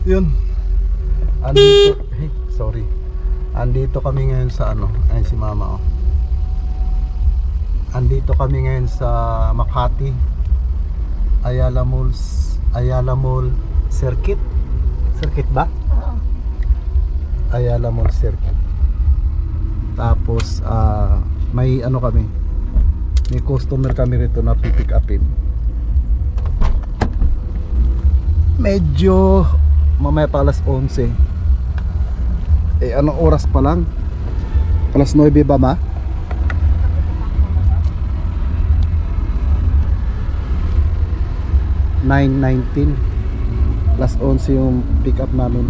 Yun. Andito, sorry. Andito kami ngayon sa ano, ayun si mama oh. Andito kami ngayon sa Makati, Ayala Malls, Ayala Mall Circuit. Circuit ba? Oo. Ayala Mall Circuit. Tapos may ano kami, may customer kami rito na pipick upin. Medyo mamaya pa alas 11. Anong oras pa lang? Alas 9 ba ma? 9:19. Alas 11 yung pick up namin.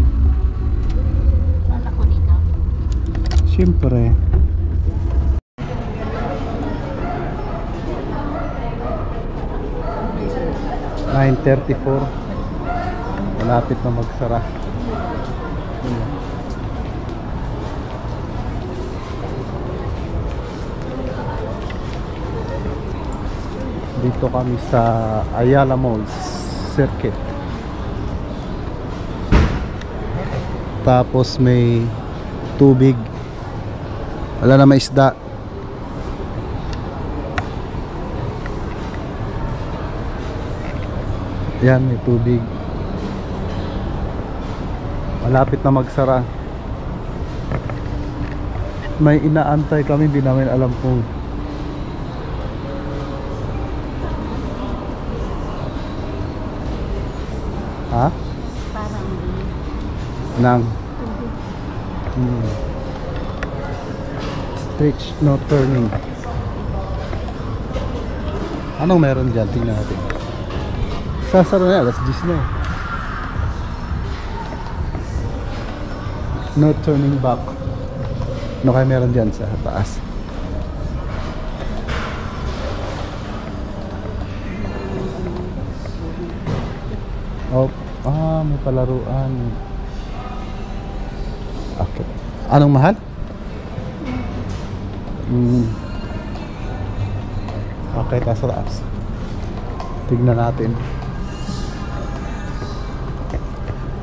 Wala ko dito. Siyempre. (9:34). Malapit na magsara. Dito kami sa Ayala Malls Circuit. Tapos may tubig. Wala na may isda. Yan, may tubig. Malapit na magsara. May inaantay kami, hindi namin alam kung ha? Parang Nang tubig. stretch, no turning. Anong meron dyan? Tingnan natin. Sasara na, alas 10 na eh. No turning back. Ano kaya meron dyan sa taas? Oh, may palaruan. Okay. Anong mahal? Okay, taas. Tignan natin.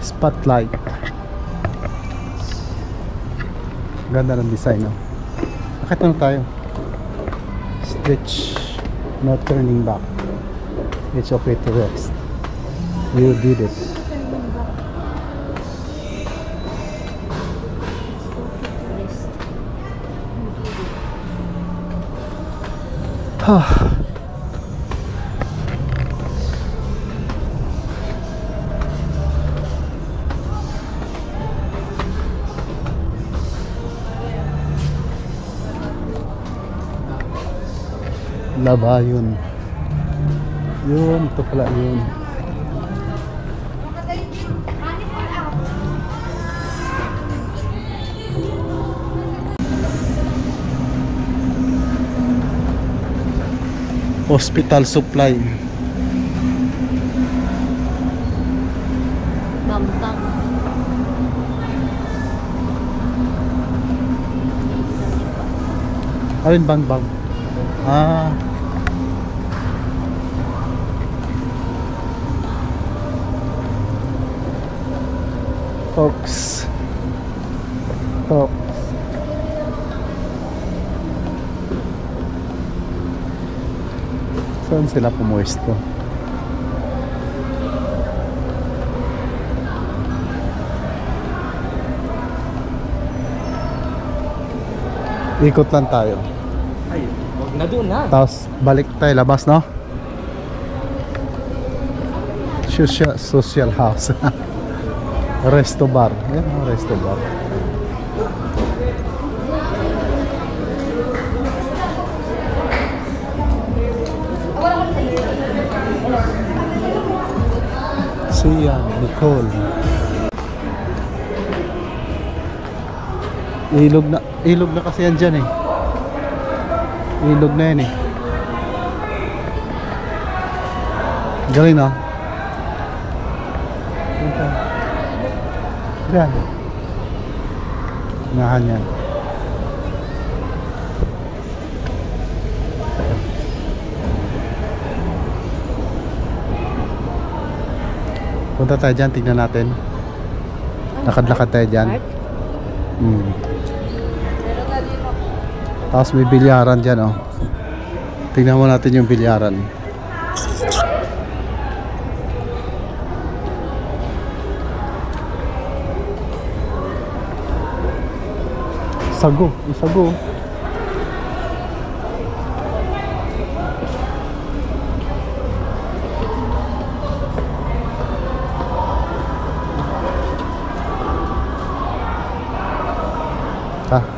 Spotlight. Ganda ng design, no? Bakit ano tayo? Stretch, no turning back. It's okay to rest. You did it. Labayon. Yun, ito pala yun. Hospital supply. Bambang. Alin bang? Fox. Saan sila pumuesto? Ikot lang tayo. Ay, wag na doon na. Tapos balik tayo labas, no? Social house. Resto bar. Yan, resto bar. Siya, Nicole. Ilog na kasi yan dyan eh. Ilog na yan eh. Galing, no? Yan. Nahan yan. Punta tayo dyan, tignan natin. Lakad-lakad tayo dyan. Tapos may bilyaran dyan, oh. Tingnan mo natin yung bilyaran. Sago, isago.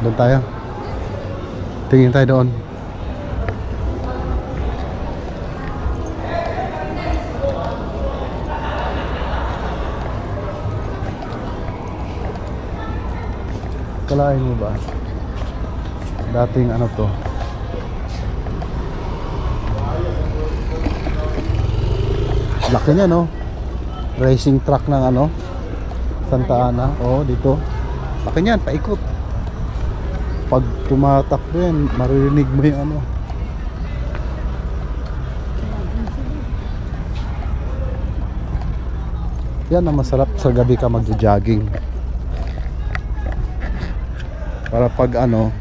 Doon tayo. Tingin tayo doon. Kalain mo ba? Dating ano to? Laki niya, no? Racing truck ng ano? Santa Ana. Oo, dito. Laki niyan, paikot. Pag tumatakbo yan, maririnig mo yung ano. Yan ang masarap sa gabi ka magjo-jogging. Para pag ano,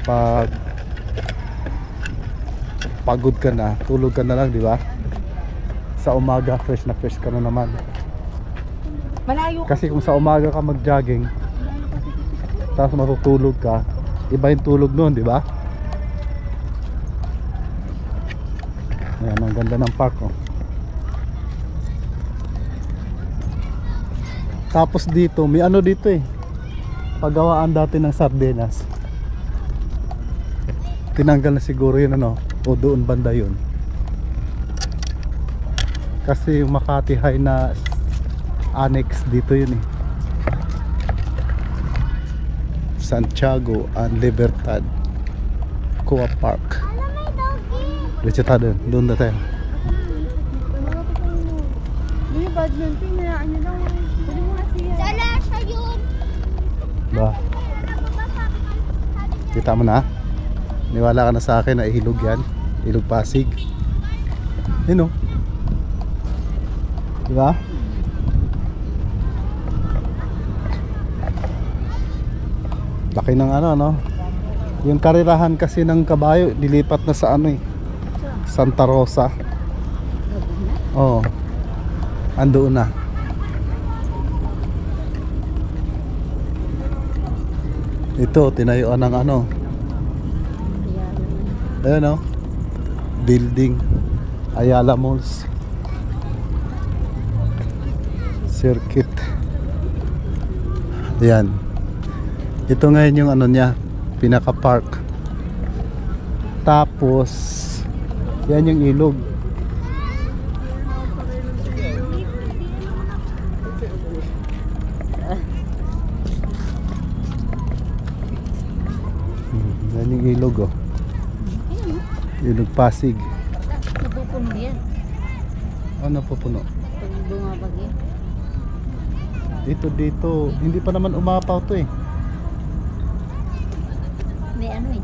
pag pagod ka na, tulog ka na lang, di ba? Sa umaga fresh na fresh ka na naman. Malayo. Kasi kung sa umaga ka mag-jogging, tapos matutulog ka, iba yung tulog noon, di ba? Ayan, ang ganda ng park, oh. Tapos dito, may ano dito eh, paggawaan dati ng sardinas. Tinanggal na siguro yun, ano, o doon banda yun. Kasi yung Makati High na annex dito yun eh. Santiago and Libertad Coa Park. Diretso tayo doon na tayo. Hindi, badminton, nayaan nyo lang. Pwede mo kasi yan. Sala siya yun. Ba? Kita mo na? Niwala ka na sa akin na ilog yan. Ilog Pasig. Yun o. Diba? Laki ng ano, no? Yung karirahan kasi ng kabayo dilipat na sa ano eh, Santa Rosa. Oo. Andoon na. Ito, tinayuan ng ano. Ayan, no? Building Ayala Malls Circuit. Ayan. Ito ngayon yung ano niya, pinaka park. Tapos yan yung ilog. Yan yung ilog, oh. Ilog Pasig. Napupuno yan. Ano napupuno? Pag bumabagyo. Dito, hindi pa naman umapaw to eh. May ano eh.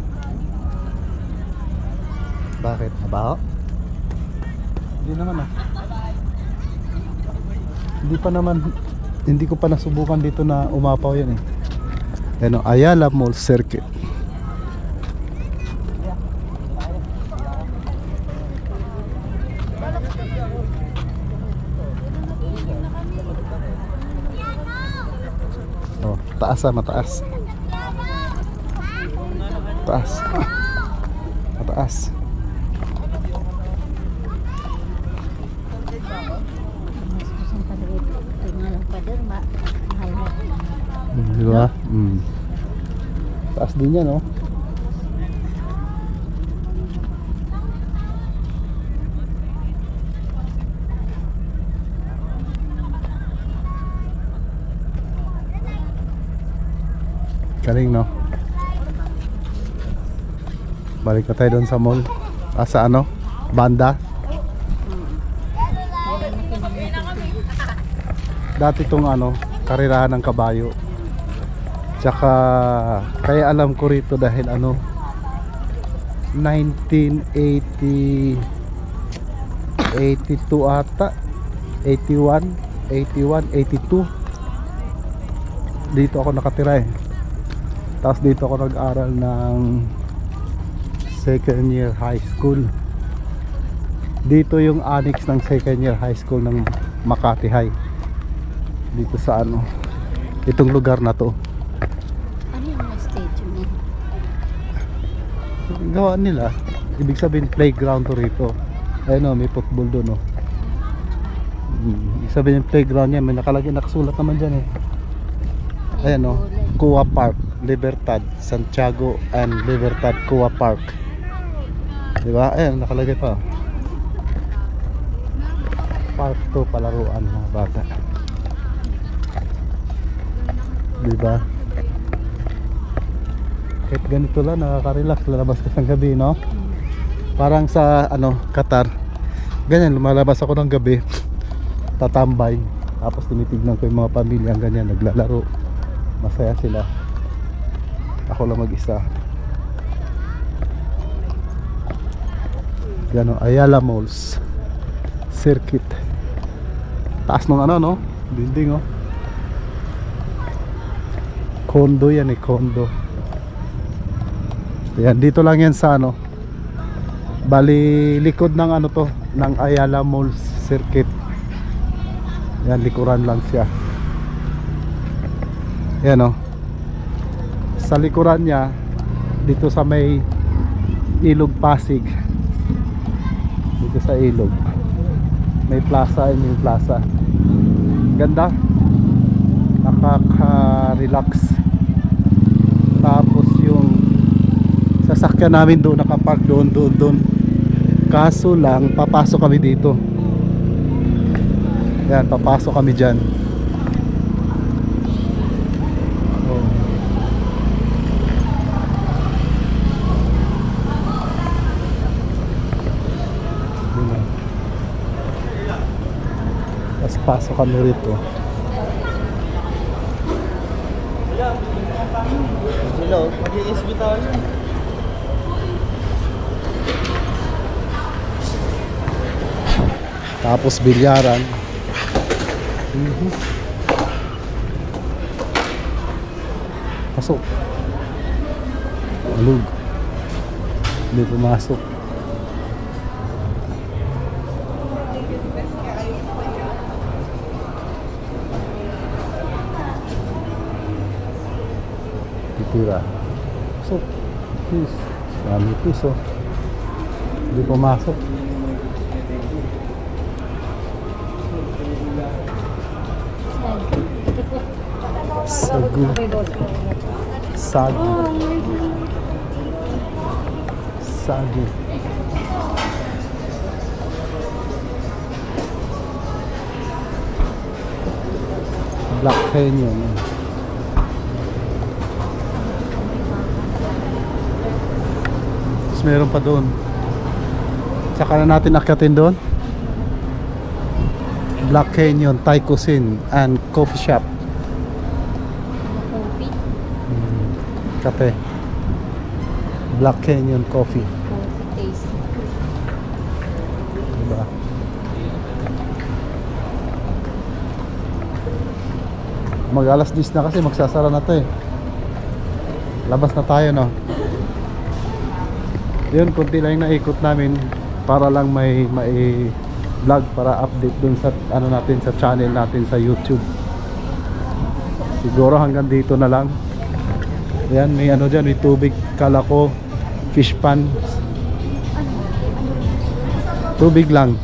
Bakit? Mabaho? Hindi naman ah. Hindi ko pa nasubukan dito na umapaw yan eh. Ano, Ayala Mall Circuit. Oh, taas ah, mataas. Mataas. Mataas. Gustusan pa rin. Pag nga lang pa doon, mahal na. Diba? Taas din yan, oh. Galing, no? Balik na tayo doon sa mall. Sa ano? Banda. Dati itong ano, karirahan ng kabayo. Tsaka kaya alam ko rito dahil ano, 1980 82 ata, 81, 82 dito ako nakatira eh. Tapos dito ako nag-aral ng second year high school. Dito yung annex ng second year high school ng Makati High. Dito sa ano, itong lugar na to. Ano yung mga statue niya? Gawa nila, ibig sabihin playground to rito. Ayun o, may football doon o. Ibig sabihin yung playground niya, may nakalagay, nakasulat naman dyan eh. Ayan o, Kua Park, Libertad, Santiago and Libertad Kua Park. Diba? Ayan, nakalagay pa. Park to, palaruan mga bata. Diba? Kahit ganito lang, nakaka-relax, lalabas ka ng gabi, no? Parang sa, ano, Qatar. Ganyan, lumalabas ako ng gabi, tatambay, tapos tinitignan ko yung mga pamilyang ganyan, naglalaro. Masaya sila. Ako lang mag-isa. Yan o, Ayala Malls Circuit. Taas ng ano, no? Building, oh. Condo yan eh, condo. Yan, dito lang yan sa ano, bali likod ng ano to, ng Ayala Malls Circuit. Yan, likuran lang siya. Yan o, sa likuran niya, dito sa may Ilog Pasig, dito sa ilog may plaza, may plaza. Ganda, nakaka-relax. Tapos yung sasakyan namin doon, nakapark doon. Kaso lang, papasok kami dito. Yan, papasok kami dyan. Oh. Yun. Tapos pasok kami rito. Hello, mag-i-SB tayo. Tapos bilyaran. Pasok. Alug. Hindi pumasok. Titira. Pasok. Please. Marami piso. Hindi pumasok. Sagu. Sagu. Sagu. Black Canyon. Tapos meron pa doon. Saka na natin akyatin doon. Black Canyon Thai Cuisine and Coffee Shop. Coffee? Kape. Black Canyon Coffee. Coffee taste. Diba? Mag alas 10 na kasi, magsasara na to eh. Labas na tayo, no? Yun, kunti lang yung naikot namin para lang may vlog, para update dun sa ano natin, sa channel natin sa YouTube. Siguro hanggang dito na lang. Ayan, may ano dyan, may tubig, kala ko fish pan. Tubig lang.